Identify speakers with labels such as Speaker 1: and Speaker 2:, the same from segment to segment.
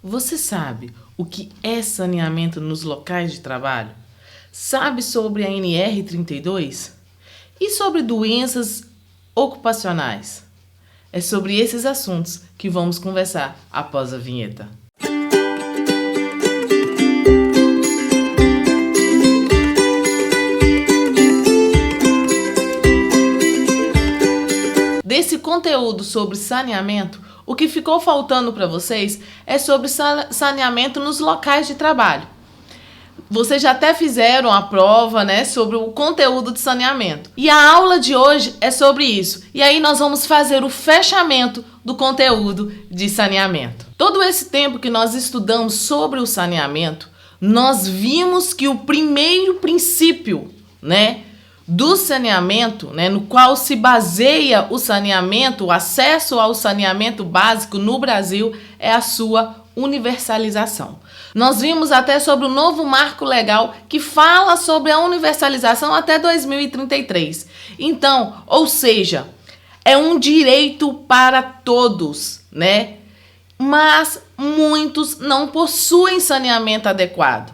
Speaker 1: Você sabe o que é saneamento nos locais de trabalho? Sabe sobre a NR32? E sobre doenças ocupacionais? É sobre esses assuntos que vamos conversar após a vinheta. Desse conteúdo sobre saneamento, o que ficou faltando para vocês é sobre saneamento nos locais de trabalho. Vocês já até fizeram a prova, sobre o conteúdo de saneamento. E a aula de hoje é sobre isso. E aí nós vamos fazer o fechamento do conteúdo de saneamento. Todo esse tempo que nós estudamos sobre o saneamento, nós vimos que o primeiro princípio, do saneamento, no qual se baseia o saneamento, o acesso ao saneamento básico no Brasil, é a sua universalização. Nós vimos até sobre o novo marco legal que fala sobre a universalização até 2033. Então, ou seja, é um direito para todos, Mas muitos não possuem saneamento adequado,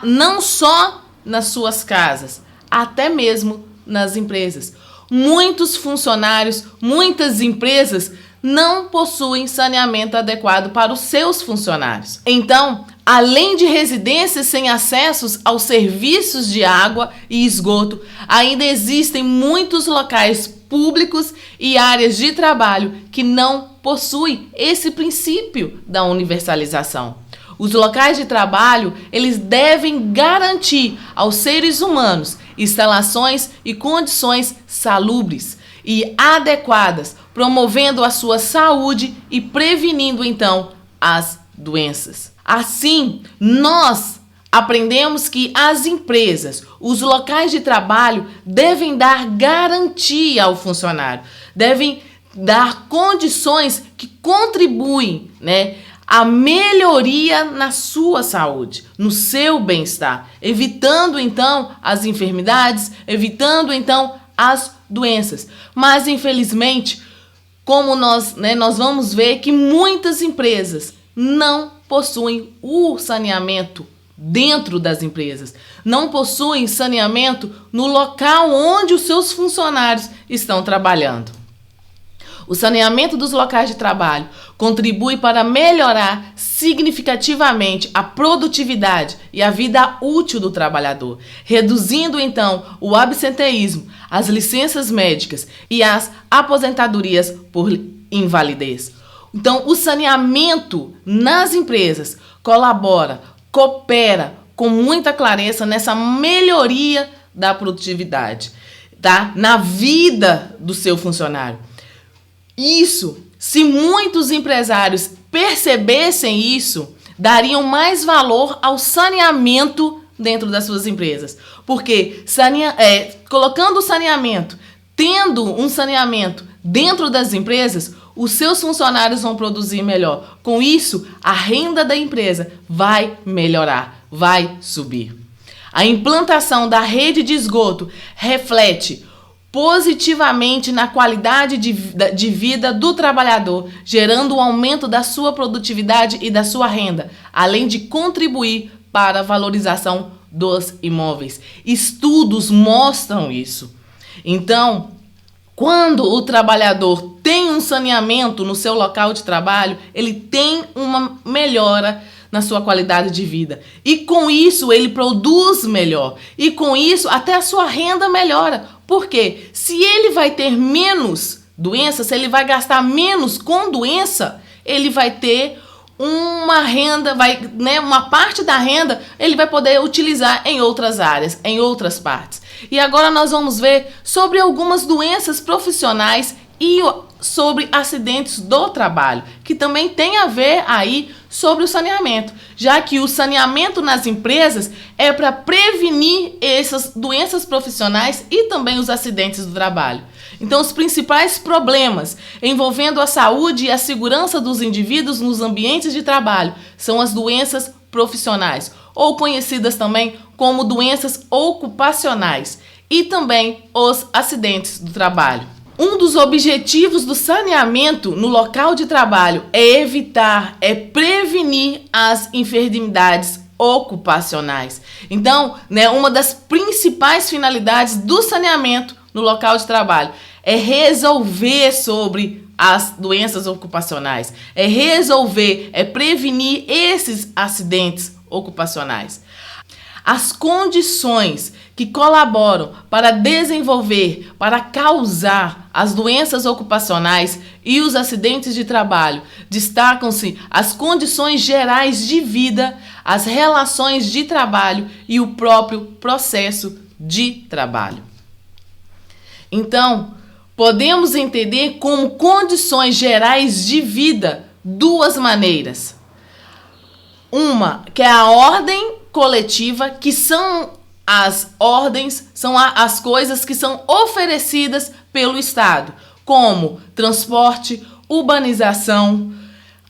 Speaker 1: não só nas suas casas, até mesmo nas empresas. Muitos funcionários, muitas empresas não possuem saneamento adequado para os seus funcionários. Então, além de residências sem acessos aos serviços de água e esgoto, ainda existem muitos locais públicos e áreas de trabalho que não possuem esse princípio da universalização. Os locais de trabalho, eles devem garantir aos seres humanos instalações e condições salubres e adequadas, promovendo a sua saúde e prevenindo, então, as doenças. Assim, nós aprendemos que as empresas, os locais de trabalho, devem dar garantia ao funcionário, devem dar condições que contribuem, a melhoria na sua saúde, no seu bem-estar, evitando então as enfermidades, evitando então as doenças. Mas infelizmente, como nós vamos ver que muitas empresas não possuem o saneamento dentro das empresas, não possuem saneamento no local onde os seus funcionários estão trabalhando. O saneamento dos locais de trabalho contribui para melhorar significativamente a produtividade e a vida útil do trabalhador, reduzindo então o absenteísmo, as licenças médicas e as aposentadorias por invalidez. Então, o saneamento nas empresas coopera com muita clareza nessa melhoria da produtividade, na vida do seu funcionário. Isso, se muitos empresários percebessem isso, dariam mais valor ao saneamento dentro das suas empresas. Porque colocando o saneamento, tendo um saneamento dentro das empresas, os seus funcionários vão produzir melhor. Com isso, a renda da empresa vai melhorar, vai subir. A implantação da rede de esgoto reflete positivamente na qualidade de vida do trabalhador, gerando um aumento da sua produtividade e da sua renda, além de contribuir para a valorização dos imóveis. Estudos mostram isso. Então, quando o trabalhador tem um saneamento no seu local de trabalho, ele tem uma melhora na sua qualidade de vida. E com isso ele produz melhor. E com isso até a sua renda melhora. Por quê? Se ele vai ter menos doença, se ele vai gastar menos com doença, ele vai ter uma renda, uma parte da renda ele vai poder utilizar em outras áreas, em outras partes. E agora nós vamos ver sobre algumas doenças profissionais e sobre acidentes do trabalho, que também tem a ver aí sobre o saneamento, já que o saneamento nas empresas é para prevenir essas doenças profissionais e também os acidentes do trabalho. Então, os principais problemas envolvendo a saúde e a segurança dos indivíduos nos ambientes de trabalho são as doenças profissionais, ou conhecidas também como doenças ocupacionais, e também os acidentes do trabalho. Um dos objetivos do saneamento no local de trabalho é evitar, é prevenir as enfermidades ocupacionais. Então, uma das principais finalidades do saneamento no local de trabalho é resolver sobre as doenças ocupacionais, é resolver, é prevenir esses acidentes ocupacionais. As condições que colaboram para desenvolver, para causar as doenças ocupacionais e os acidentes de trabalho destacam-se as condições gerais de vida, as relações de trabalho e o próprio processo de trabalho. Então, podemos entender como condições gerais de vida duas maneiras. Uma, que é a ordem coletiva, que são as ordens, são as coisas que são oferecidas pelo Estado, como transporte, urbanização,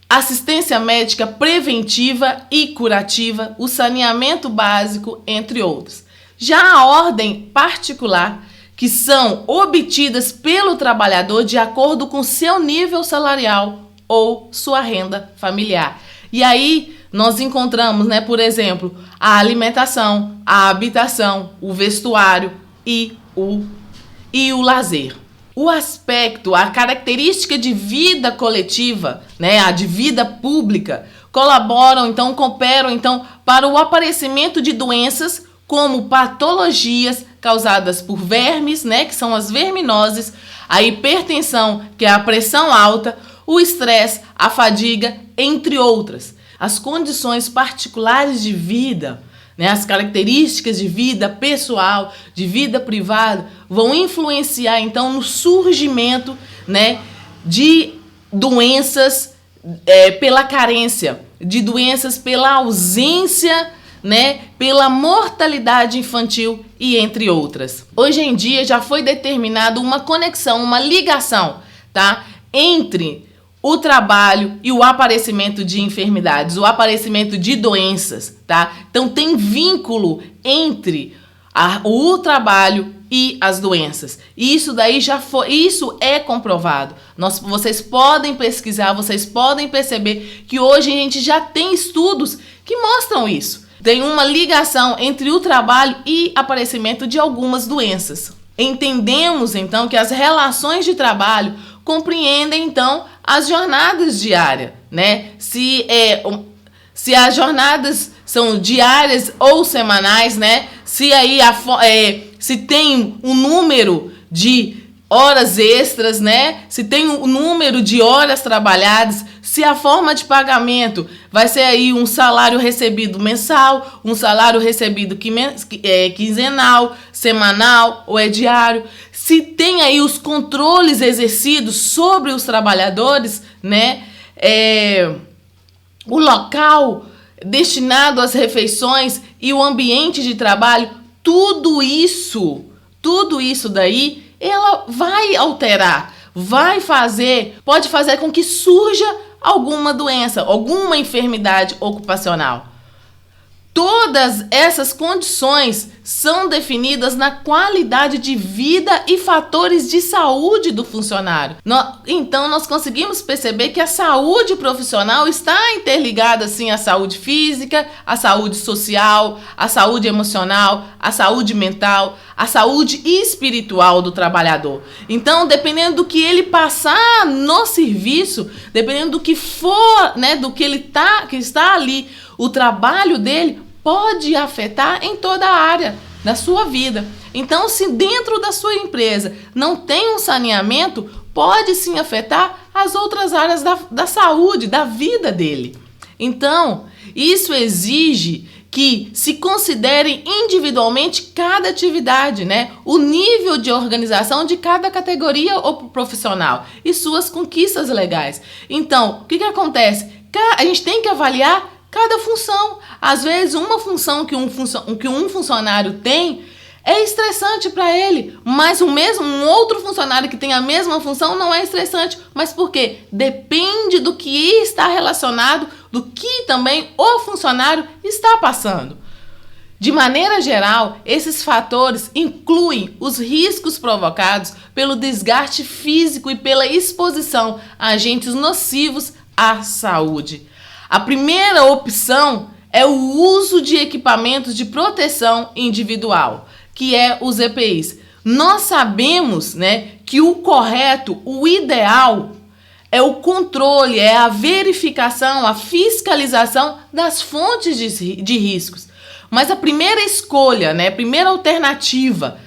Speaker 1: assistência médica preventiva e curativa, o saneamento básico, entre outros. Já a ordem particular, que são obtidas pelo trabalhador de acordo com seu nível salarial ou sua renda familiar. E aí nós encontramos, por exemplo, a alimentação, a habitação, o vestuário e o lazer. O aspecto, a característica de vida coletiva, a de vida pública, cooperam para o aparecimento de doenças como patologias causadas por vermes, que são as verminoses, a hipertensão, que é a pressão alta, o estresse, a fadiga, entre outras. As condições particulares de vida, as características de vida pessoal, de vida privada, vão influenciar, então, no surgimento, de doenças pela carência, de doenças pela ausência, pela mortalidade infantil e entre outras. Hoje em dia já foi determinada uma conexão, uma ligação, entre o trabalho e o aparecimento de enfermidades, o aparecimento de doenças, Então tem vínculo entre o trabalho e as doenças. Isso é comprovado. Vocês podem pesquisar, vocês podem perceber que hoje a gente já tem estudos que mostram isso. Tem uma ligação entre o trabalho e aparecimento de algumas doenças. Entendemos, então, que as relações de trabalho compreendem, então, as jornadas diárias, Se as jornadas são diárias ou semanais, se tem um número de horas extras, se tem um número de horas trabalhadas, se a forma de pagamento vai ser aí um salário recebido mensal, um salário recebido quinzenal, semanal ou diário, se tem aí os controles exercidos sobre os trabalhadores, o local destinado às refeições e o ambiente de trabalho, tudo isso daí, ela vai alterar, pode fazer com que surja alguma doença, alguma enfermidade ocupacional. Todas essas condições são definidas na qualidade de vida e fatores de saúde do funcionário. Então, nós conseguimos perceber que a saúde profissional está interligada, sim, à saúde física, à saúde social, à saúde emocional, à saúde mental, à saúde espiritual do trabalhador. Então, dependendo do que ele passar no serviço, dependendo do que for, do que que está ali, o trabalho dele pode afetar em toda a área da sua vida. Então, se dentro da sua empresa não tem um saneamento, pode sim afetar as outras áreas da saúde, da vida dele. Então, isso exige que se considerem individualmente cada atividade, o nível de organização de cada categoria ou profissional e suas conquistas legais. Então, o que acontece? A gente tem que avaliar cada função. Às vezes, uma função que um funcionário tem é estressante para ele, mas um outro funcionário que tem a mesma função não é estressante. Mas por quê? Depende do que está relacionado, do que também o funcionário está passando. De maneira geral, esses fatores incluem os riscos provocados pelo desgaste físico e pela exposição a agentes nocivos à saúde. A primeira opção é o uso de equipamentos de proteção individual, que é os EPIs. Nós sabemos, né, que o correto, o ideal, é o controle, é a verificação, a fiscalização das fontes de riscos. Mas a primeira escolha, né, a primeira alternativa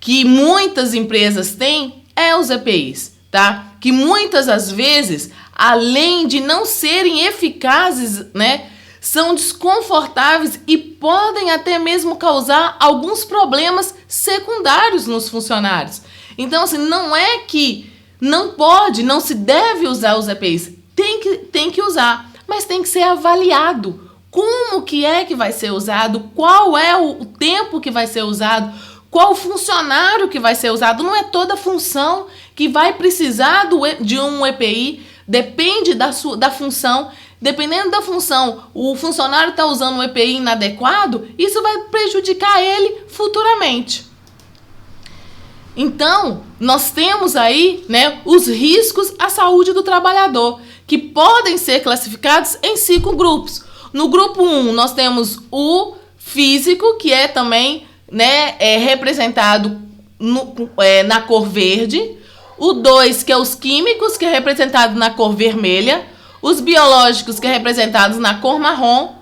Speaker 1: que muitas empresas têm é os EPIs, tá? Que muitas das vezes, além de não serem eficazes, né, são desconfortáveis e podem até mesmo causar alguns problemas secundários nos funcionários. Então, assim, não é que não pode, não se deve usar os EPIs. Tem que usar, mas tem que ser avaliado. Como que é que vai ser usado? Qual é o tempo que vai ser usado? Qual funcionário que vai ser usado? Não é toda função que vai precisar de um EPI. Depende da função. Dependendo da função, o funcionário está usando um EPI inadequado, isso vai prejudicar ele futuramente. Então, nós temos aí, né, os riscos à saúde do trabalhador, que podem ser classificados em 5 grupos. No grupo 1, nós temos o físico, que é também, né, representado na cor verde. O 2, que é os químicos, que é representado na cor vermelha. Os biológicos, que é representados na cor marrom.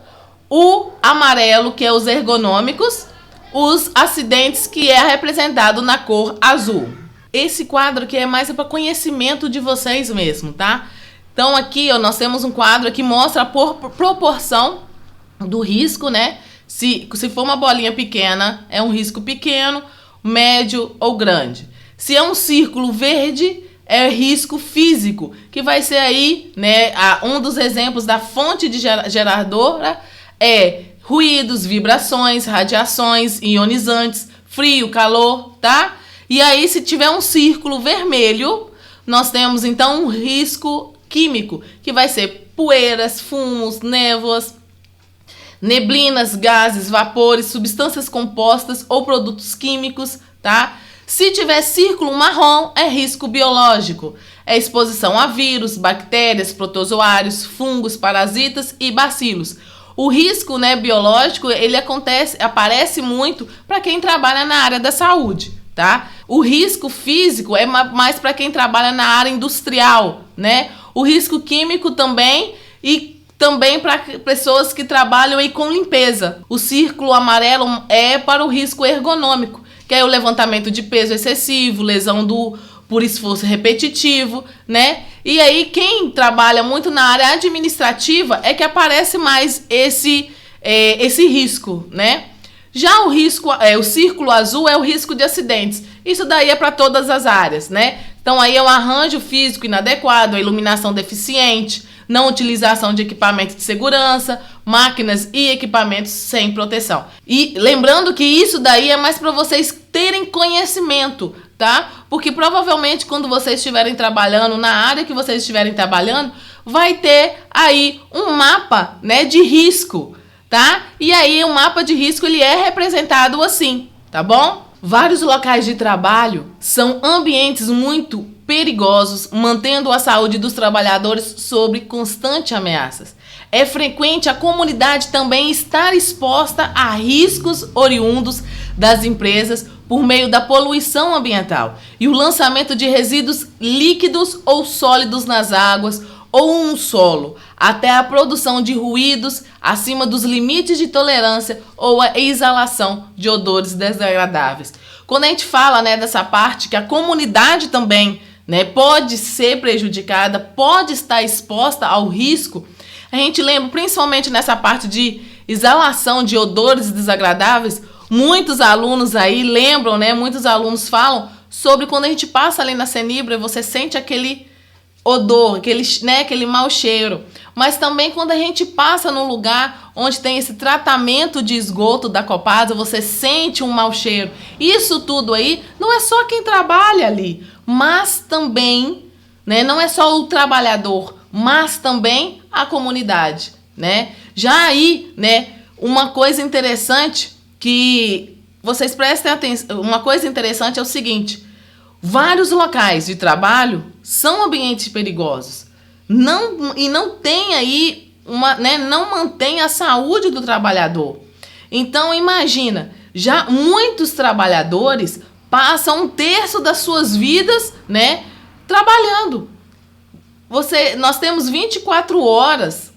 Speaker 1: O amarelo, que é os ergonômicos. Os acidentes, que é representado na cor azul. Esse quadro aqui é mais para conhecimento de vocês mesmo, tá? Então aqui, ó, nós temos um quadro que mostra a proporção do risco, né? Se for uma bolinha pequena, é um risco pequeno, médio ou grande. Se é um círculo verde, é risco físico, que vai ser aí, né, um dos exemplos da fonte de geradora é ruídos, vibrações, radiações ionizantes, frio, calor, tá? E aí, se tiver um círculo vermelho, nós temos então um risco químico, que vai ser poeiras, fumos, névoas, neblinas, gases, vapores, substâncias compostas ou produtos químicos, tá? Se tiver círculo marrom, é risco biológico. É exposição a vírus, bactérias, protozoários, fungos, parasitas e bacilos. O risco, né, biológico, ele aparece muito para quem trabalha na área da saúde, tá? O risco físico é mais para quem trabalha na área industrial, né? O risco químico também, e também para pessoas que trabalham aí com limpeza. O círculo amarelo é para o risco ergonômico, que é o levantamento de peso excessivo, lesão por esforço repetitivo, né? E aí, quem trabalha muito na área administrativa é que aparece mais esse risco, né? Já o círculo azul é o risco de acidentes. Isso daí é para todas as áreas, né? Então, aí é um arranjo físico inadequado, a iluminação deficiente, não utilização de equipamento de segurança, máquinas e equipamentos sem proteção. E lembrando que isso daí é mais para vocês terem conhecimento, tá? Porque provavelmente quando vocês estiverem trabalhando na área que vocês estiverem trabalhando, vai ter aí um mapa, né, de risco, tá? E aí o mapa de risco ele é representado assim, tá bom? Vários locais de trabalho são ambientes muito perigosos, mantendo a saúde dos trabalhadores sob constantes ameaças. É frequente a comunidade também estar exposta a riscos oriundos das empresas por meio da poluição ambiental e o lançamento de resíduos líquidos ou sólidos nas águas ou no solo, até a produção de ruídos acima dos limites de tolerância ou a exalação de odores desagradáveis. Quando a gente fala, né, dessa parte que a comunidade também, né, pode ser prejudicada, pode estar exposta ao risco, a gente lembra principalmente nessa parte de exalação de odores desagradáveis. Muitos alunos aí lembram, né, muitos alunos falam sobre quando a gente passa ali na Senibra e você sente aquele odor, aquele mau cheiro. Mas também quando a gente passa num lugar onde tem esse tratamento de esgoto da Copasa, você sente um mau cheiro. Isso tudo aí não é só quem trabalha ali, mas também, né, não é só o trabalhador, mas também a comunidade, né? Já aí, né, uma coisa interessante que vocês prestem atenção. Uma coisa interessante é o seguinte: vários locais de trabalho são ambientes perigosos. Não tem aí não mantém a saúde do trabalhador. Então imagina, já muitos trabalhadores passam 1/3 das suas vidas, trabalhando. Nós temos 24 horas,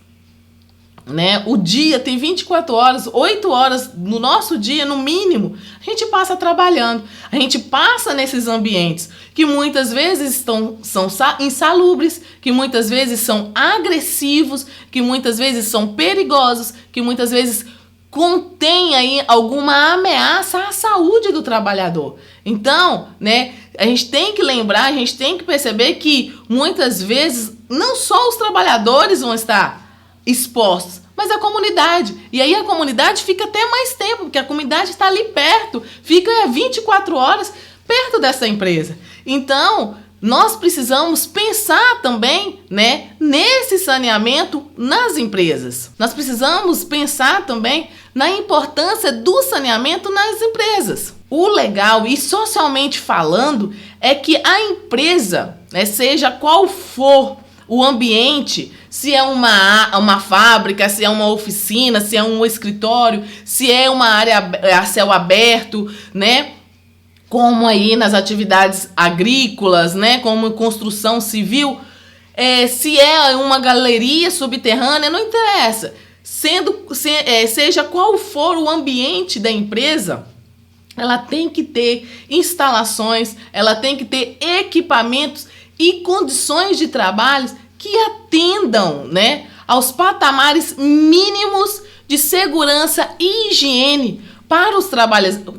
Speaker 1: o dia tem 24 horas, 8 horas no nosso dia, no mínimo, a gente passa trabalhando. A gente passa nesses ambientes que muitas vezes são insalubres, que muitas vezes são agressivos, que muitas vezes são perigosos, que muitas vezes contém aí alguma ameaça à saúde do trabalhador. Então, a gente tem que lembrar, a gente tem que perceber que muitas vezes não só os trabalhadores vão estar expostos, mas a comunidade. E aí a comunidade fica até mais tempo, porque a comunidade está ali perto, fica 24 horas perto dessa empresa. Então, nós precisamos pensar também, nesse saneamento nas empresas. Nós precisamos pensar também na importância do saneamento nas empresas. O legal, e socialmente falando, é que a empresa, seja qual for o ambiente, se é uma fábrica, se é uma oficina, se é um escritório, se é uma área a céu aberto, como aí nas atividades agrícolas, como construção civil, se é uma galeria subterrânea, não interessa. Seja qual for o ambiente da empresa, ela tem que ter instalações, ela tem que ter equipamentos e condições de trabalho que atendam, aos patamares mínimos de segurança e higiene para os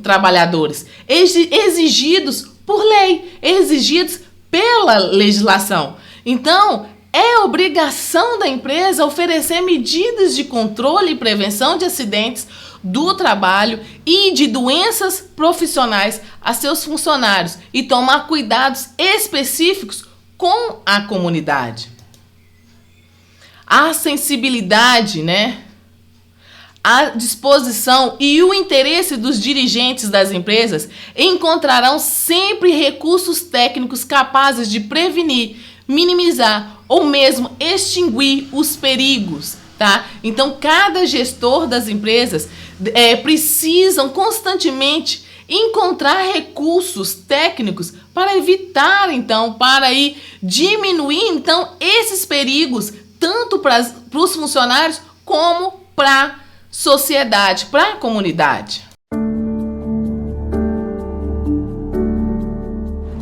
Speaker 1: trabalhadores, exigidos por lei, exigidos pela legislação. Então, é obrigação da empresa oferecer medidas de controle e prevenção de acidentes do trabalho e de doenças profissionais a seus funcionários e tomar cuidados específicos com a comunidade. A sensibilidade, a disposição e o interesse dos dirigentes das empresas encontrarão sempre recursos técnicos capazes de prevenir, minimizar ou mesmo extinguir os perigos, tá? Então, cada gestor das empresas precisam constantemente encontrar recursos técnicos para evitar, para diminuir, esses perigos, tanto para os funcionários como para a sociedade, para a comunidade.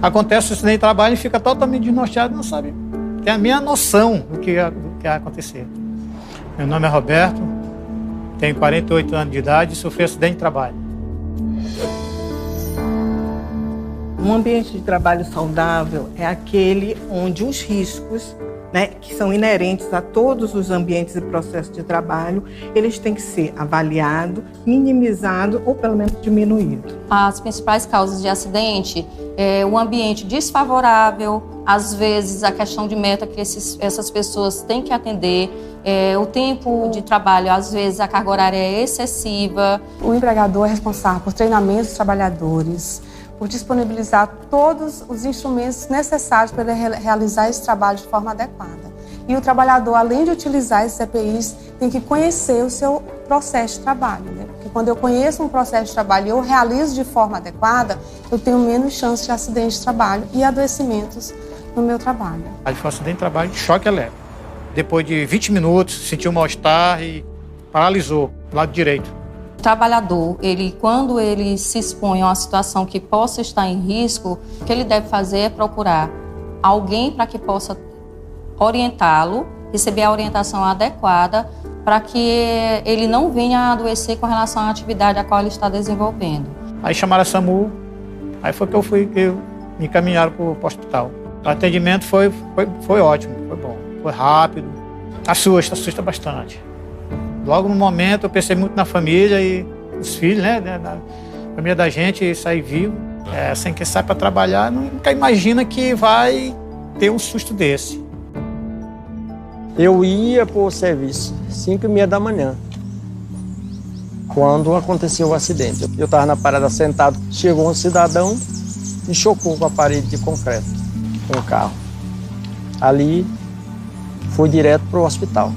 Speaker 2: Acontece o acidente de trabalho e fica totalmente desnorteado, não sabe, tem a minha noção do que vai acontecer. Meu nome é Roberto, tenho 48 anos de idade e sofri acidente de trabalho.
Speaker 3: Um ambiente de trabalho saudável é aquele onde os riscos, que são inerentes a todos os ambientes e processos de trabalho, eles têm que ser avaliados, minimizados ou pelo menos diminuídos.
Speaker 4: As principais causas de acidente é o ambiente desfavorável, às vezes a questão de meta que essas pessoas têm que atender, o tempo de trabalho, às vezes a carga horária é excessiva.
Speaker 5: O empregador é responsável por treinamento dos trabalhadores, por disponibilizar todos os instrumentos necessários para ele realizar esse trabalho de forma adequada. E o trabalhador, além de utilizar esses EPIs, tem que conhecer o seu processo de trabalho, Porque quando eu conheço um processo de trabalho e eu realizo de forma adequada, eu tenho menos chance de acidente de trabalho e adoecimentos no meu trabalho.
Speaker 2: Foi um acidente de trabalho de choque elétrico. Depois de 20 minutos, sentiu um mal-estar e paralisou do lado direito.
Speaker 4: O trabalhador, quando ele se expõe a uma situação que possa estar em risco, o que ele deve fazer é procurar alguém para que possa orientá-lo, receber a orientação adequada para que ele não venha a adoecer com relação à atividade a qual ele está desenvolvendo. Aí
Speaker 2: chamaram a SAMU, aí foi que me encaminharam para o hospital. O atendimento foi ótimo, foi bom, foi rápido, assusta bastante. Logo no momento eu pensei muito na família e os filhos, na família da gente, sair vivo. Sem que sai para trabalhar, nunca imagina que vai ter um susto desse.
Speaker 6: Eu ia para o serviço, 5h30 da manhã. quando aconteceu o acidente. Eu estava na parada sentado, chegou um cidadão e chocou com a parede de concreto, com o carro. Ali, foi direto para o hospital.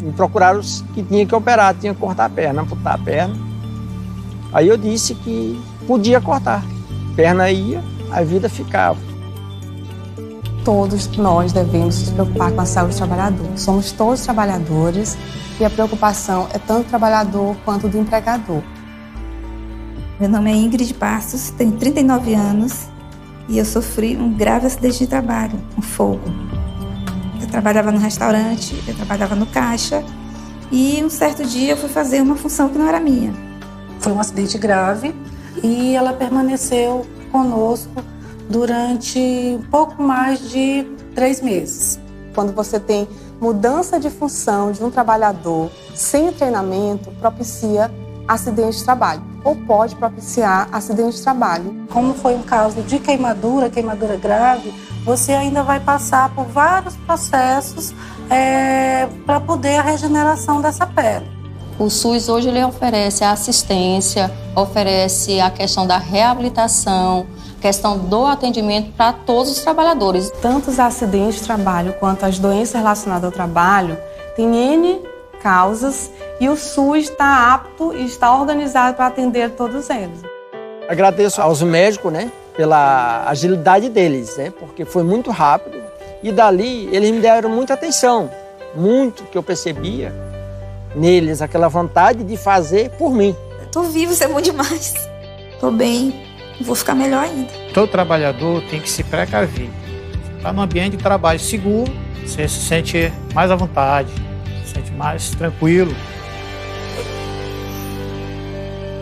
Speaker 6: Me procuraram que tinha que operar, tinha que cortar a perna, amputar a perna. Aí eu disse que podia cortar. A perna ia, a vida ficava.
Speaker 5: Todos nós devemos nos preocupar com a saúde do trabalhador. Somos todos trabalhadores e a preocupação é tanto do trabalhador quanto do empregador.
Speaker 7: Meu nome é Ingrid Passos, tenho 39 anos e eu sofri um grave acidente de trabalho, um fogo. Eu trabalhava no restaurante, eu trabalhava no caixa e um certo dia eu fui fazer uma função que não era minha.
Speaker 8: Foi um acidente grave e ela permaneceu conosco durante um pouco mais de 3 meses.
Speaker 5: Quando você tem mudança de função de um trabalhador sem treinamento, propicia acidente de trabalho ou pode propiciar acidente de trabalho.
Speaker 8: Como foi um caso de queimadura grave, você ainda vai passar por vários processos para poder a regeneração dessa pele.
Speaker 4: O SUS hoje ele oferece a assistência, oferece a questão da reabilitação, questão do atendimento para todos os trabalhadores.
Speaker 5: Tanto os acidentes de trabalho quanto as doenças relacionadas ao trabalho têm N causas e o SUS está apto e está organizado para atender todos eles.
Speaker 6: Agradeço aos médicos, né, pela agilidade deles, né, porque foi muito rápido e dali eles me deram muita atenção, muito que eu percebia neles, aquela vontade de fazer por mim.
Speaker 7: Tô vivo, isso é bom demais. Tô bem, vou ficar melhor ainda.
Speaker 2: Todo trabalhador tem que se precaver. Está num ambiente de trabalho seguro, você se sente mais à vontade, se sente mais tranquilo.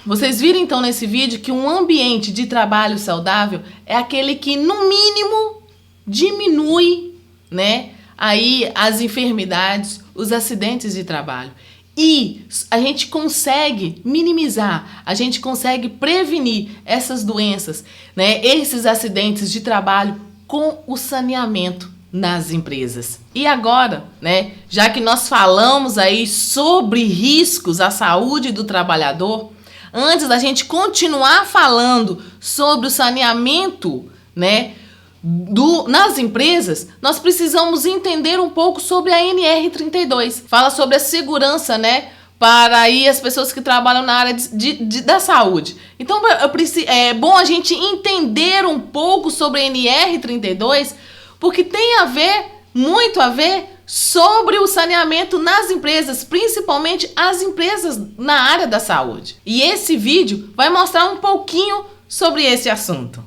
Speaker 1: Vocês viram então nesse vídeo que um ambiente de trabalho saudável é aquele que, no mínimo, diminui, né, aí as enfermidades, os acidentes de trabalho. E a gente consegue minimizar, a gente consegue prevenir essas doenças, né, esses acidentes de trabalho com o saneamento nas empresas. E agora, né, já que nós falamos aí sobre riscos à saúde do trabalhador, antes da gente continuar falando sobre o saneamento, né, nas empresas, nós precisamos entender um pouco sobre a NR32. Fala sobre a segurança, né, para aí as pessoas que trabalham na área da saúde. Então, é bom a gente entender um pouco sobre a NR32, porque tem a ver, muito a ver, sobre o saneamento nas empresas, principalmente as empresas na área da saúde. E esse vídeo vai mostrar um pouquinho sobre esse assunto.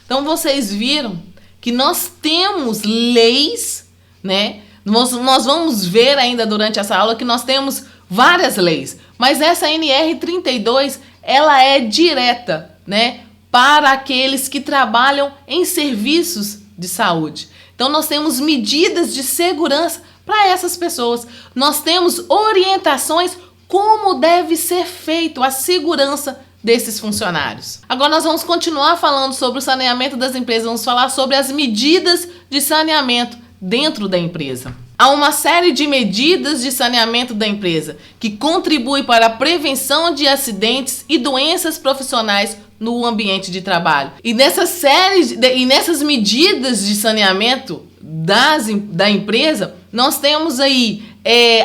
Speaker 1: Então vocês viram que nós temos leis, né, Nós vamos ver ainda durante essa aula que nós temos várias leis, mas essa NR32, ela é direta, né, para aqueles que trabalham em serviços de saúde. Então nós temos medidas de segurança para essas pessoas. Nós temos orientações como deve ser feito a segurança desses funcionários. Agora nós vamos continuar falando sobre o saneamento das empresas, vamos falar sobre as medidas de saneamento dentro da empresa. Há uma série de medidas de saneamento da empresa que contribuem para a prevenção de acidentes e doenças profissionais no ambiente de trabalho. E nessas medidas de saneamento da empresa, nós temos aí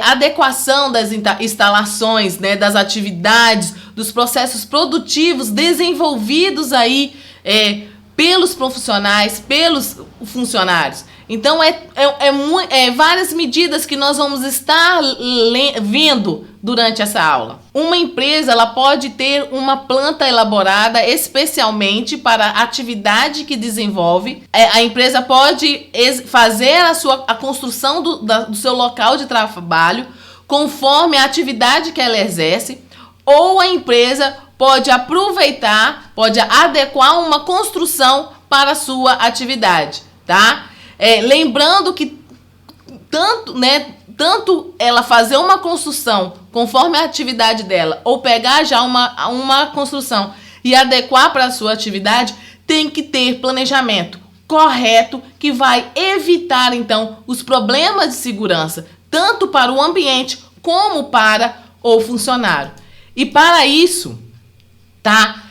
Speaker 1: adequação das instalações, né, das atividades, dos processos produtivos desenvolvidos aí pelos profissionais, pelos funcionários. Então, várias medidas que nós vamos estar vendo durante essa aula. Uma empresa, ela pode ter uma planta elaborada especialmente para a atividade que desenvolve. A empresa pode fazer a construção do seu local de trabalho conforme a atividade que ela exerce, ou a empresa pode aproveitar, pode adequar uma construção para a sua atividade, tá? Lembrando que tanto ela fazer uma construção conforme a atividade dela, ou pegar já uma construção e adequar para a sua atividade, tem que ter planejamento correto que vai evitar, então, os problemas de segurança, tanto para o ambiente como para o funcionário. E para isso, tá?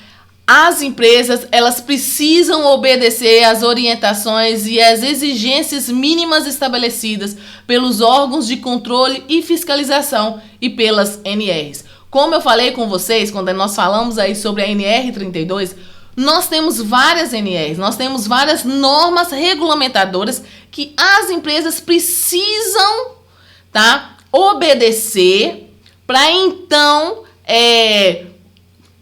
Speaker 1: As empresas, elas precisam obedecer às orientações e às exigências mínimas estabelecidas pelos órgãos de controle e fiscalização e pelas NRs. Como eu falei com vocês, quando nós falamos aí sobre a NR32, nós temos várias NRs, nós temos várias normas regulamentadoras que as empresas precisam, tá, obedecer para então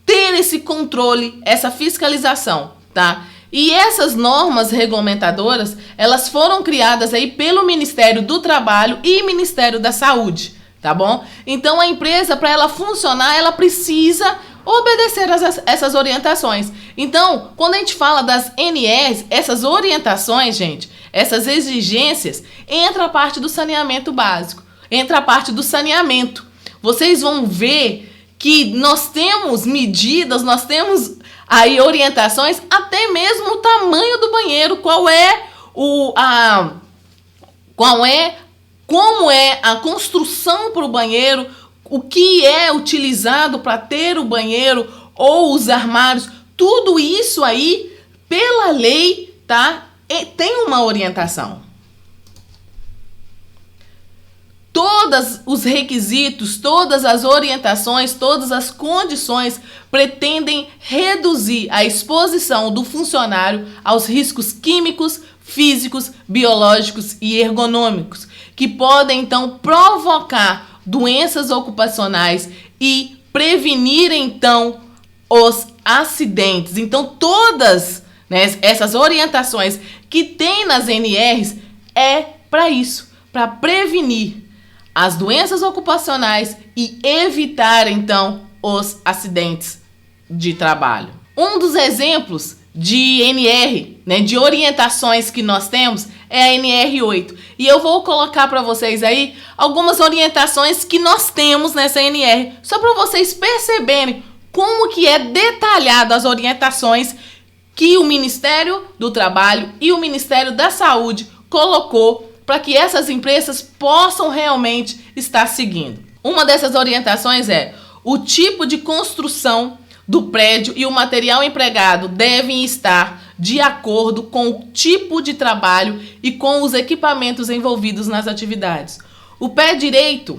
Speaker 1: ter esse controle, essa fiscalização, tá? E essas normas regulamentadoras, elas foram criadas aí pelo Ministério do Trabalho e Ministério da Saúde, tá bom? Então a empresa, para ela funcionar, ela precisa obedecer essas orientações. Então, quando a gente fala das NRs, essas orientações, gente, essas exigências, entra a parte do saneamento básico, entra a parte do saneamento. Vocês vão ver que nós temos medidas, nós temos aí orientações, até mesmo o tamanho do banheiro, como é a construção para o banheiro, o que é utilizado para ter o banheiro ou os armários, tudo isso aí, pela lei, tá? Tem uma orientação. Todos os requisitos, todas as orientações, todas as condições pretendem reduzir a exposição do funcionário aos riscos químicos, físicos, biológicos e ergonômicos, que podem então provocar doenças ocupacionais e prevenir então os acidentes. Então todas, né, essas orientações que tem nas NRs é para isso, para prevenir as doenças ocupacionais e evitar, então, os acidentes de trabalho. Um dos exemplos de NR, né, de orientações que nós temos, é a NR8. E eu vou colocar para vocês aí algumas orientações que nós temos nessa NR, só para vocês perceberem como que é detalhado as orientações que o Ministério do Trabalho e o Ministério da Saúde colocou para que essas empresas possam realmente estar seguindo. Uma dessas orientações é: o tipo de construção do prédio e o material empregado devem estar de acordo com o tipo de trabalho e com os equipamentos envolvidos nas atividades. O pé direito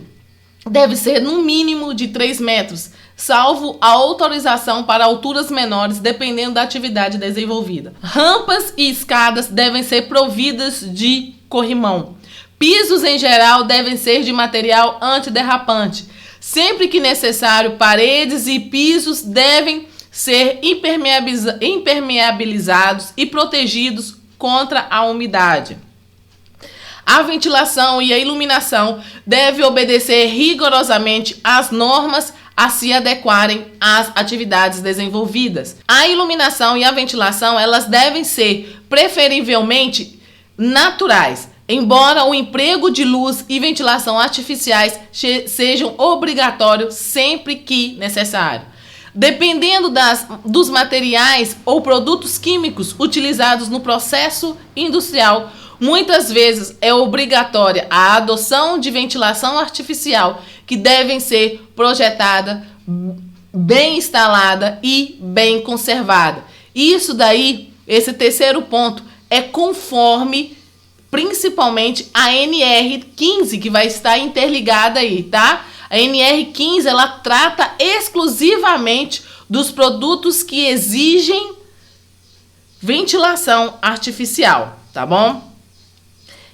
Speaker 1: deve ser no mínimo de 3 metros, salvo a autorização para alturas menores, dependendo da atividade desenvolvida. Rampas e escadas devem ser providas de corrimão. Pisos em geral devem ser de material antiderrapante. Sempre que necessário, paredes e pisos devem ser impermeabilizados e protegidos contra a umidade. A ventilação e a iluminação devem obedecer rigorosamente às normas a se adequarem às atividades desenvolvidas. A iluminação e a ventilação, elas devem ser preferivelmente naturais, embora o emprego de luz e ventilação artificiais sejam obrigatórios sempre que necessário. Dependendo dos materiais ou produtos químicos utilizados no processo industrial, muitas vezes é obrigatória a adoção de ventilação artificial, que devem ser projetada, bem instalada e bem conservada. Isso daí, esse terceiro ponto, é conforme principalmente a NR15, que vai estar interligada aí, tá? A NR15, ela trata exclusivamente dos produtos que exigem ventilação artificial, tá bom?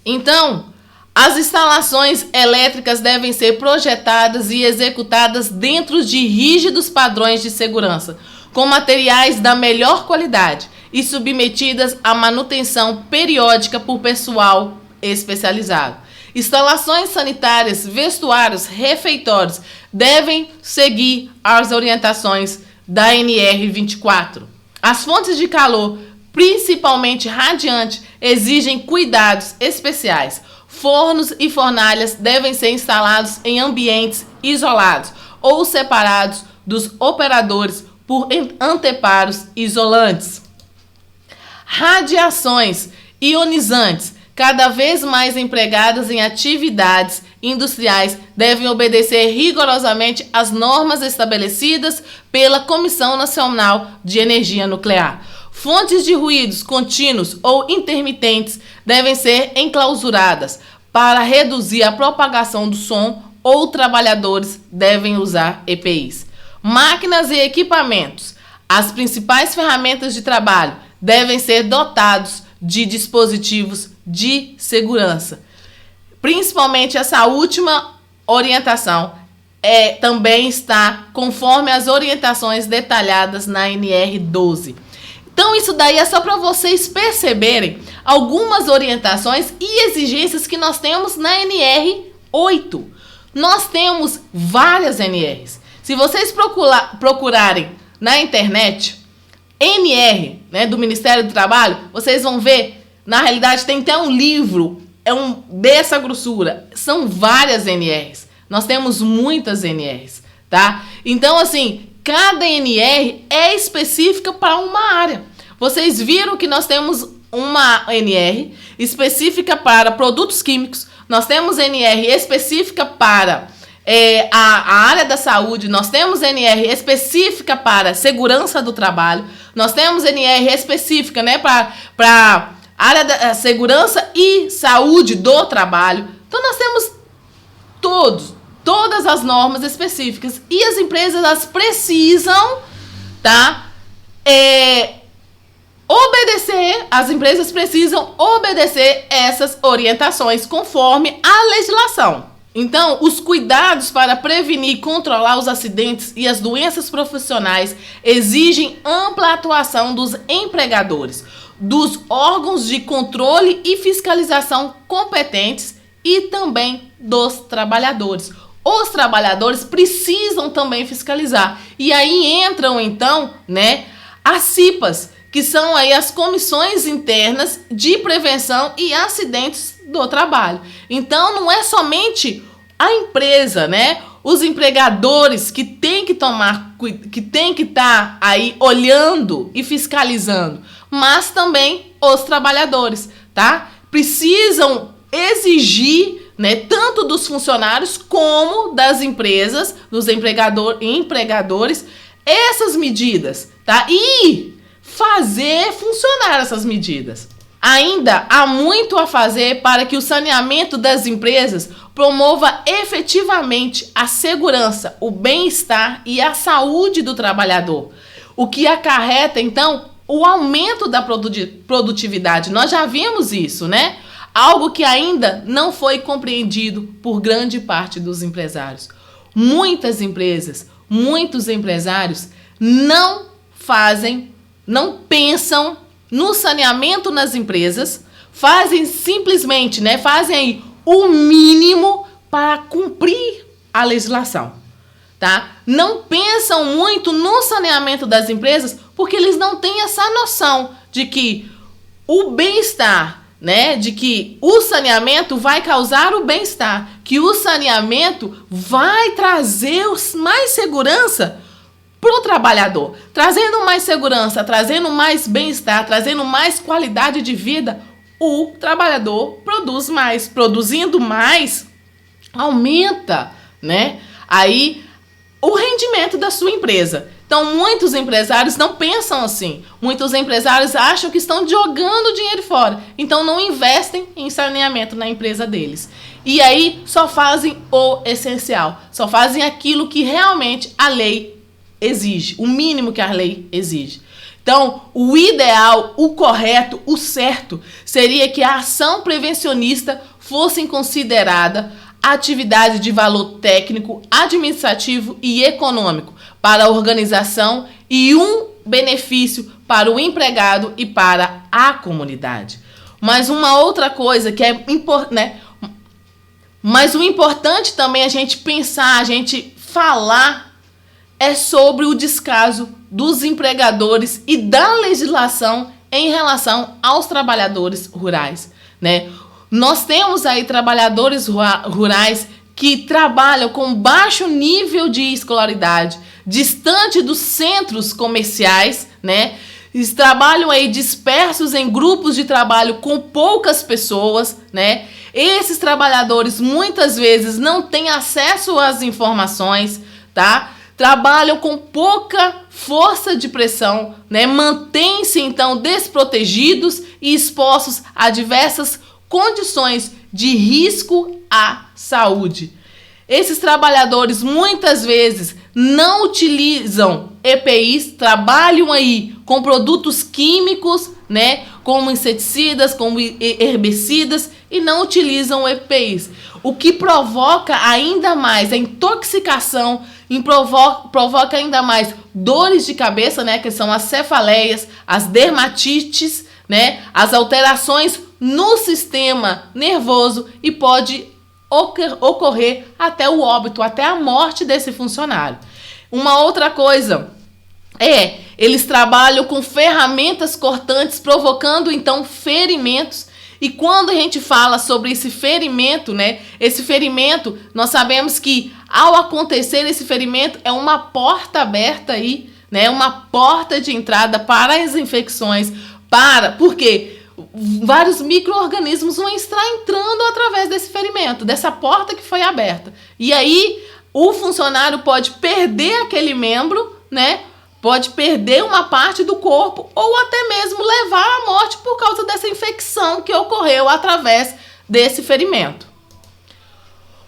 Speaker 1: Então, as instalações elétricas devem ser projetadas e executadas dentro de rígidos padrões de segurança, com materiais da melhor qualidade e submetidas à manutenção periódica por pessoal especializado. Instalações sanitárias, vestuários, refeitórios devem seguir as orientações da NR24. As fontes de calor, principalmente radiante, exigem cuidados especiais. Fornos e fornalhas devem ser instalados em ambientes isolados ou separados dos operadores por anteparos isolantes. Radiações ionizantes, cada vez mais empregadas em atividades industriais, devem obedecer rigorosamente às normas estabelecidas pela Comissão Nacional de Energia Nuclear. Fontes de ruídos contínuos ou intermitentes devem ser enclausuradas para reduzir a propagação do som, ou trabalhadores devem usar EPIs. Máquinas e equipamentos. As principais ferramentas de trabalho devem ser dotados de dispositivos de segurança. Principalmente essa última orientação também está conforme as orientações detalhadas na NR12. Então isso daí é só para vocês perceberem algumas orientações e exigências que nós temos na NR8. Nós temos várias NRs. Se vocês procurarem na internet NR, né, do Ministério do Trabalho, vocês vão ver, na realidade tem até um livro, dessa grossura. São várias NRs. Nós temos muitas NRs, tá? Então, assim, cada NR é específica para uma área. Vocês viram que nós temos uma NR específica para produtos químicos, nós temos NR específica para a área da saúde, nós temos NR específica para segurança do trabalho, nós temos NR específica, né, para área da segurança e saúde do trabalho. Então nós temos todas as normas específicas e as empresas elas precisam, tá, as empresas precisam obedecer essas orientações conforme a legislação. Então, os cuidados para prevenir e controlar os acidentes e as doenças profissionais exigem ampla atuação dos empregadores, dos órgãos de controle e fiscalização competentes e também dos trabalhadores. Os trabalhadores precisam também fiscalizar. E aí entram, então, né, as CIPAs, que são aí as comissões internas de prevenção e acidentes do trabalho. Então, não é somente a empresa, né, os empregadores que tem que estar aí olhando e fiscalizando, mas também os trabalhadores, tá? Precisam exigir, né, tanto dos funcionários como das empresas, dos empregadores, essas medidas, tá? E fazer funcionar essas medidas. Ainda há muito a fazer para que o saneamento das empresas promova efetivamente a segurança, o bem-estar e a saúde do trabalhador, o que acarreta, então, o aumento da produtividade. Nós já vimos isso, né? Algo que ainda não foi compreendido por grande parte dos empresários. Muitas empresas, muitos empresários não pensam no saneamento nas empresas fazem simplesmente, né, fazem aí o mínimo para cumprir a legislação, tá? Não pensam muito no saneamento das empresas porque eles não têm essa noção de que o bem-estar, né, de que o saneamento vai causar o bem-estar, que o saneamento vai trazer mais segurança para o trabalhador, trazendo mais segurança, trazendo mais bem-estar, trazendo mais qualidade de vida. O trabalhador produz mais, produzindo mais, aumenta, né, aí o rendimento da sua empresa. Então, muitos empresários não pensam assim. Muitos empresários acham que estão jogando dinheiro fora. Então, não investem em saneamento na empresa deles. E aí, só fazem o essencial. Só fazem aquilo que realmente a lei exige. O mínimo que a lei exige. Então, o ideal, o correto, o certo seria que a ação prevencionista fosse considerada atividade de valor técnico, administrativo e econômico para a organização e um benefício para o empregado e para a comunidade. Mas uma outra coisa que é importante, né? Mas o importante também a gente pensar, a gente falar é sobre o descaso dos empregadores e da legislação em relação aos trabalhadores rurais, né? Nós temos aí trabalhadores rurais que trabalham com baixo nível de escolaridade, distante dos centros comerciais, né? Eles trabalham aí dispersos em grupos de trabalho com poucas pessoas, né? Esses trabalhadores muitas vezes não têm acesso às informações, tá? Trabalham com pouca força de pressão, né? Mantêm-se então desprotegidos e expostos a diversas condições de risco à saúde. Esses trabalhadores muitas vezes não utilizam EPIs, trabalham aí com produtos químicos, né, como inseticidas, como herbicidas e não utilizam EPIs, o que provoca ainda mais a intoxicação, provoca ainda mais dores de cabeça, né, que são as cefaleias, as dermatites, né, as alterações no sistema nervoso e pode ocorrer até o óbito, até a morte desse funcionário. Uma outra coisa eles trabalham com ferramentas cortantes, provocando então ferimentos. E quando a gente fala sobre esse ferimento, né, esse ferimento, nós sabemos que ao acontecer esse ferimento é uma porta aberta aí, né, uma porta de entrada para as infecções, porque vários micro-organismos vão estar entrando através desse ferimento, dessa porta que foi aberta. E aí o funcionário pode perder aquele membro, né? Pode perder uma parte do corpo ou até mesmo levar à morte por causa dessa infecção que ocorreu através desse ferimento.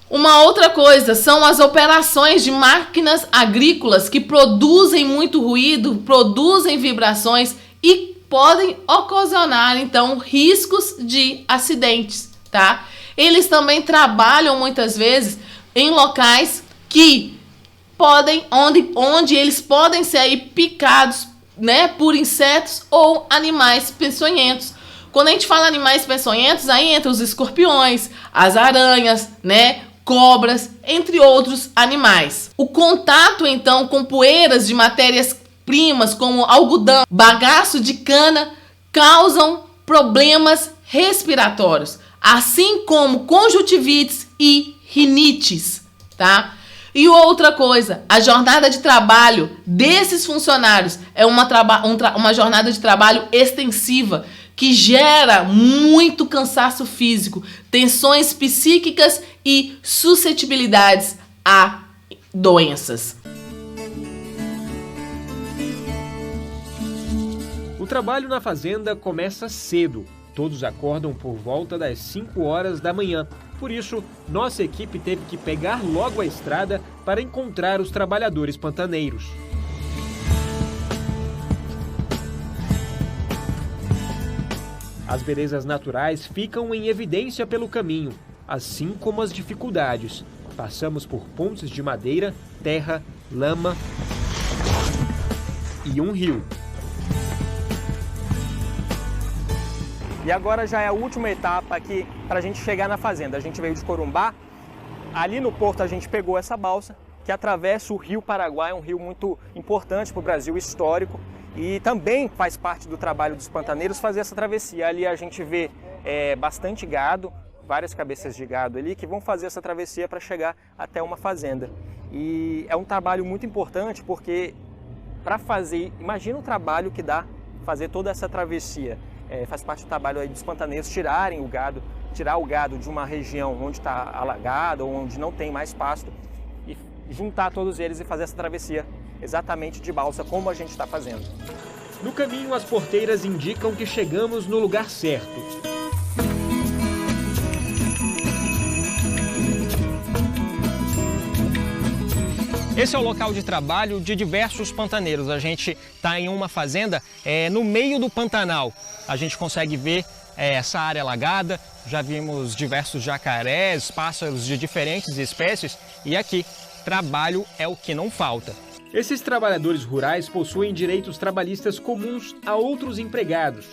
Speaker 1: Uma outra coisa são as operações de máquinas agrícolas que produzem muito ruído, produzem vibrações e podem ocasionar, então, riscos de acidentes, tá? Eles também trabalham, muitas vezes, em locais que onde eles podem ser aí picados, né, por insetos ou animais peçonhentos. Quando a gente fala animais peçonhentos, aí entra os escorpiões, as aranhas, né, cobras, entre outros animais. O contato, então, com poeiras de matérias-primas como algodão, bagaço de cana, causam problemas respiratórios, assim como conjuntivites e rinites, tá? E outra coisa, a jornada de trabalho desses funcionários é uma jornada de trabalho extensiva que gera muito cansaço físico, tensões psíquicas e suscetibilidades a doenças.
Speaker 9: O trabalho na fazenda começa cedo. Todos acordam por volta das 5 horas da manhã. Por isso, nossa equipe teve que pegar logo a estrada para encontrar os trabalhadores pantaneiros. As belezas naturais ficam em evidência pelo caminho, assim como as dificuldades. Passamos por pontes de madeira, terra, lama e um rio.
Speaker 6: E agora já é a última etapa aqui para a gente chegar na fazenda. A gente veio de Corumbá, ali no porto a gente pegou essa balsa que atravessa o Rio Paraguai, um rio muito importante para o Brasil, histórico, e também faz parte do trabalho dos pantaneiros fazer essa travessia. Ali a gente vê bastante gado, várias cabeças de gado ali que vão fazer essa travessia para chegar até uma fazenda. E é um trabalho muito importante porque para fazer, imagina o trabalho que dá fazer toda essa travessia. Faz parte do trabalho aí dos pantaneiros tirarem o gado, tirar o gado de uma região onde está alagada ou onde não tem mais pasto e juntar todos eles e fazer essa travessia exatamente de balsa como a gente está fazendo.
Speaker 9: No caminho, as porteiras indicam que chegamos no lugar certo.
Speaker 6: Esse é o local de trabalho de diversos pantaneiros. A gente está em uma fazenda no meio do Pantanal. A gente consegue ver essa área alagada, já vimos diversos jacarés, pássaros de diferentes espécies e aqui, trabalho é o que não falta.
Speaker 9: Esses trabalhadores rurais possuem direitos trabalhistas comuns a outros empregados.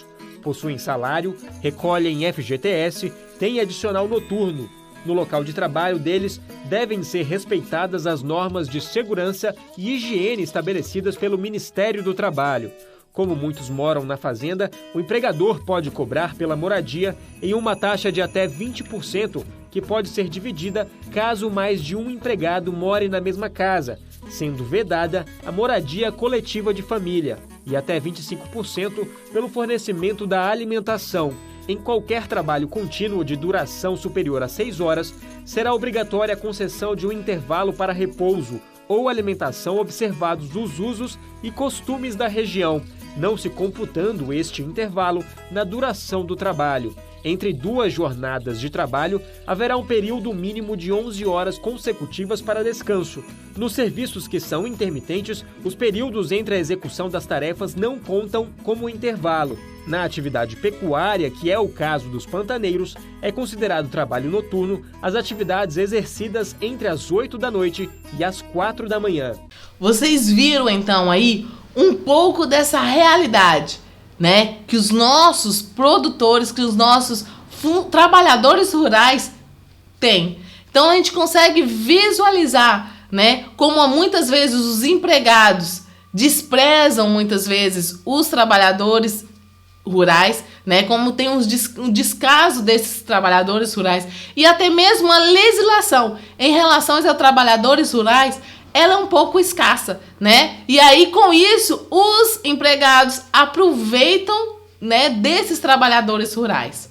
Speaker 9: Possuem salário, recolhem FGTS, têm adicional noturno. No local de trabalho deles, devem ser respeitadas as normas de segurança e higiene estabelecidas pelo Ministério do Trabalho. Como muitos moram na fazenda, o empregador pode cobrar pela moradia em uma taxa de até 20%, que pode ser dividida caso mais de um empregado more na mesma casa, sendo vedada a moradia coletiva de família, e até 25% pelo fornecimento da alimentação. Em qualquer trabalho contínuo de duração superior a 6 horas, será obrigatória a concessão de um intervalo para repouso ou alimentação observados os usos e costumes da região, não se computando este intervalo na duração do trabalho. Entre 2 jornadas de trabalho, haverá um período mínimo de 11 horas consecutivas para descanso. Nos serviços que são intermitentes, os períodos entre a execução das tarefas não contam como intervalo. Na atividade pecuária, que é o caso dos pantaneiros, é considerado trabalho noturno as atividades exercidas entre as 8 da noite e as 4 da manhã.
Speaker 1: Vocês viram então aí um pouco dessa realidade, né? Que os nossos produtores, que os nossos trabalhadores rurais têm. Então a gente consegue visualizar, né? Como muitas vezes os empregados desprezam muitas vezes os trabalhadores rurais, né? Como tem um descaso desses trabalhadores rurais e até mesmo a legislação em relação aos trabalhadores rurais, ela é um pouco escassa, né? E aí, com isso, os empregados aproveitam, né, desses trabalhadores rurais.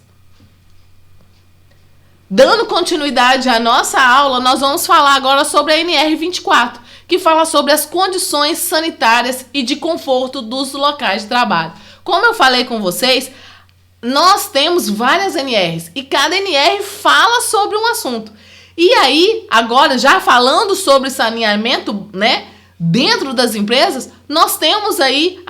Speaker 1: Dando continuidade à nossa aula, nós vamos falar agora sobre a NR24, que fala sobre as condições sanitárias e de conforto dos locais de trabalho. Como eu falei com vocês, nós temos várias NRs e cada NR fala sobre um assunto. E aí, agora já falando sobre saneamento, né, dentro das empresas, nós temos aí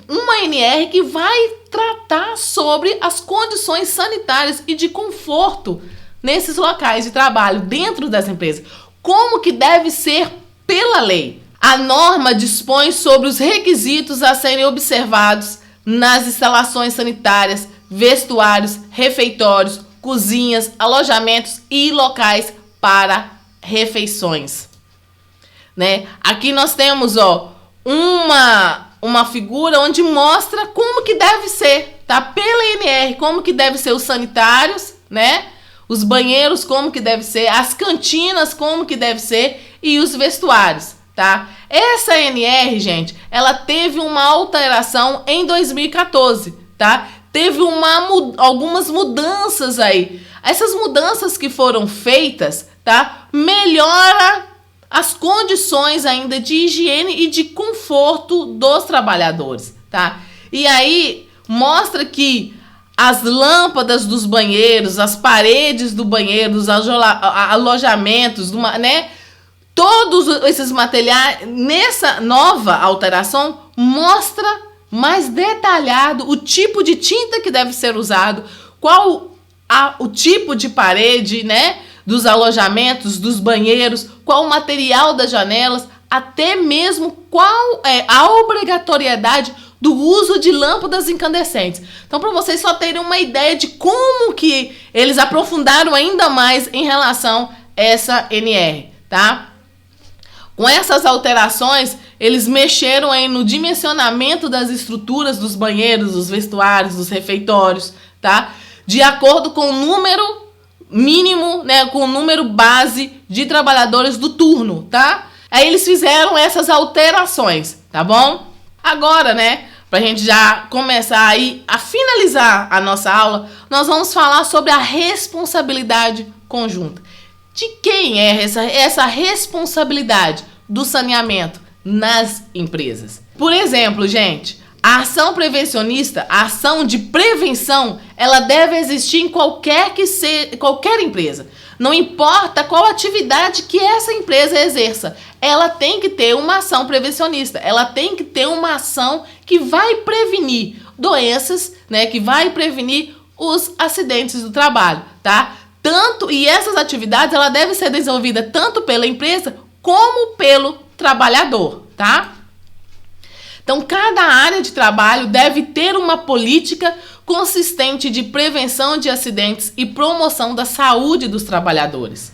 Speaker 1: uma NR que vai tratar sobre as condições sanitárias e de conforto nesses locais de trabalho dentro das empresas. Como que deve ser pela lei? A norma dispõe sobre os requisitos a serem observados nas instalações sanitárias, vestuários, refeitórios, cozinhas, alojamentos e locais para refeições, né? Aqui nós temos, uma figura onde mostra como que deve ser, tá? Pela NR, como que deve ser os sanitários, né? Os banheiros, como que deve ser, as cantinas, como que deve ser e os vestuários, tá? Essa NR, gente, ela teve uma alteração em 2014, tá? Teve algumas mudanças aí. Essas mudanças que foram feitas, tá? Melhora as condições ainda de higiene e de conforto dos trabalhadores, tá? E aí mostra que as lâmpadas dos banheiros, as paredes do banheiro, os alojamentos, né? Todos esses materiais, nessa nova alteração, mostra mais detalhado o tipo de tinta que deve ser usado, qual o tipo de parede, né, dos alojamentos, dos banheiros, qual o material das janelas, até mesmo qual é a obrigatoriedade do uso de lâmpadas incandescentes. Então, para vocês só terem uma ideia de como que eles aprofundaram ainda mais em relação a essa NR, tá? Com essas alterações, eles mexeram aí no dimensionamento das estruturas dos banheiros, dos vestuários, dos refeitórios, tá? De acordo com o número mínimo, né, com o número base de trabalhadores do turno, tá? Aí eles fizeram essas alterações, tá bom? Agora, né, pra gente já começar aí a finalizar a nossa aula, nós vamos falar sobre a responsabilidade conjunta. De quem é essa responsabilidade do saneamento nas empresas? Por exemplo, gente, a ação prevencionista, a ação de prevenção, ela deve existir em qualquer empresa. Não importa qual atividade que essa empresa exerça, ela tem que ter uma ação prevencionista, ela tem que ter uma ação que vai prevenir doenças, né, que vai prevenir os acidentes do trabalho, tá? E essas atividades, ela deve ser desenvolvida tanto pela empresa como pelo trabalhador, tá? Então, cada área de trabalho deve ter uma política consistente de prevenção de acidentes e promoção da saúde dos trabalhadores.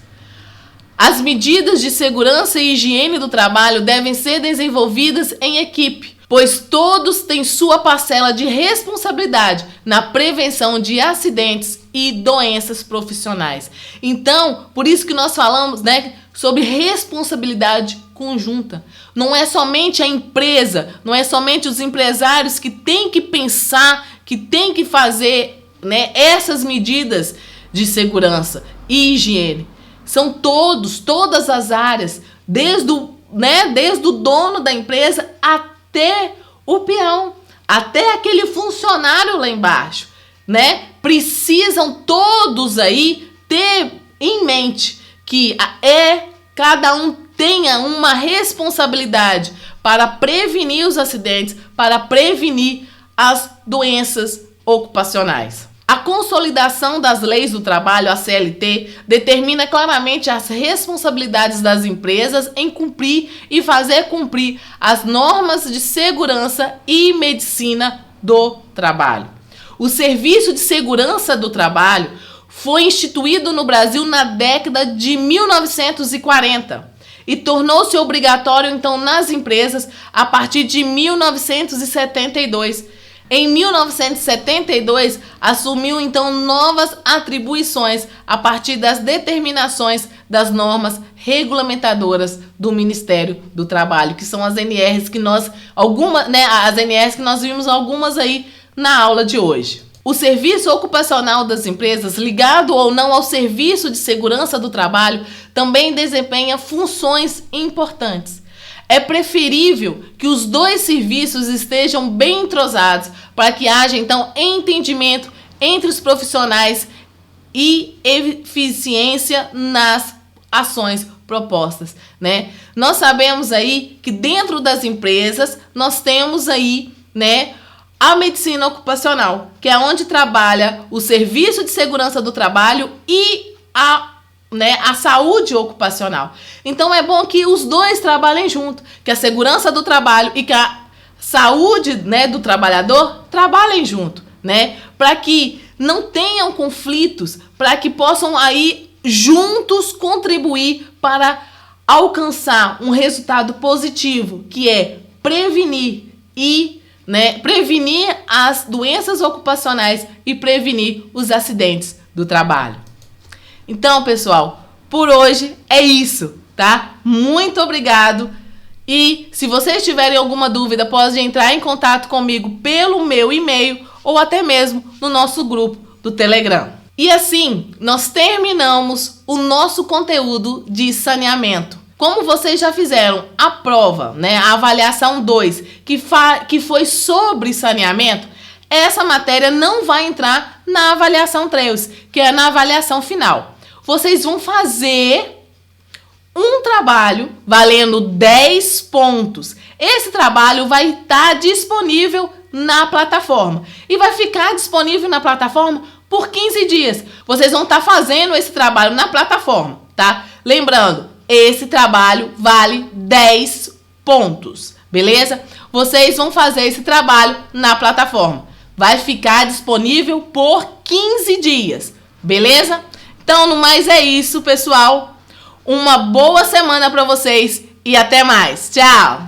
Speaker 1: As medidas de segurança e higiene do trabalho devem ser desenvolvidas em equipe, pois todos têm sua parcela de responsabilidade na prevenção de acidentes e doenças profissionais. Então, por isso que nós falamos, né, sobre responsabilidade conjunta. Não é somente a empresa, não é somente os empresários que têm que pensar, que têm que fazer, né, essas medidas de segurança e higiene. São todas as áreas, desde o dono da empresa até o peão, até aquele funcionário lá embaixo, né? Precisam todos aí ter em mente que cada um tenha uma responsabilidade para prevenir os acidentes, para prevenir as doenças ocupacionais. A consolidação das leis do trabalho, a CLT, determina claramente as responsabilidades das empresas em cumprir e fazer cumprir as normas de segurança e medicina do trabalho. O Serviço de Segurança do Trabalho foi instituído no Brasil na década de 1940 e tornou-se obrigatório, então, nas empresas a partir de 1972. Em 1972, assumiu, então, novas atribuições a partir das determinações das normas regulamentadoras do Ministério do Trabalho, que são as NRs que nós vimos algumas aí na aula de hoje. O serviço ocupacional das empresas, ligado ou não ao Serviço de Segurança do Trabalho, também desempenha funções importantes. É preferível que os dois serviços estejam bem entrosados para que haja, então, entendimento entre os profissionais e eficiência nas ações propostas, né? Nós sabemos aí que dentro das empresas nós temos aí, né, a medicina ocupacional, que é onde trabalha o Serviço de Segurança do Trabalho e a saúde ocupacional. Então é bom que os dois trabalhem junto, que a segurança do trabalho e que a saúde, né, do trabalhador trabalhem junto, né, para que não tenham conflitos, para que possam aí juntos contribuir para alcançar um resultado positivo, que é prevenir as doenças ocupacionais e prevenir os acidentes do trabalho. Então, pessoal, por hoje é isso, tá? Muito obrigado. E se vocês tiverem alguma dúvida, pode entrar em contato comigo pelo meu e-mail ou até mesmo no nosso grupo do Telegram. E assim, nós terminamos o nosso conteúdo de saneamento. Como vocês já fizeram a prova, né, a avaliação 2, que foi sobre saneamento, essa matéria não vai entrar na avaliação 3, que é na avaliação final. Vocês vão fazer um trabalho valendo 10 pontos. Esse trabalho vai estar disponível na plataforma. E vai ficar disponível na plataforma por 15 dias. Vocês vão estar fazendo esse trabalho na plataforma, tá? Lembrando, esse trabalho vale 10 pontos, beleza? vocês vão fazer esse trabalho na plataforma. Vai ficar disponível por 15 dias, beleza? Então, no mais é isso, pessoal. Uma boa semana para vocês e até mais. Tchau!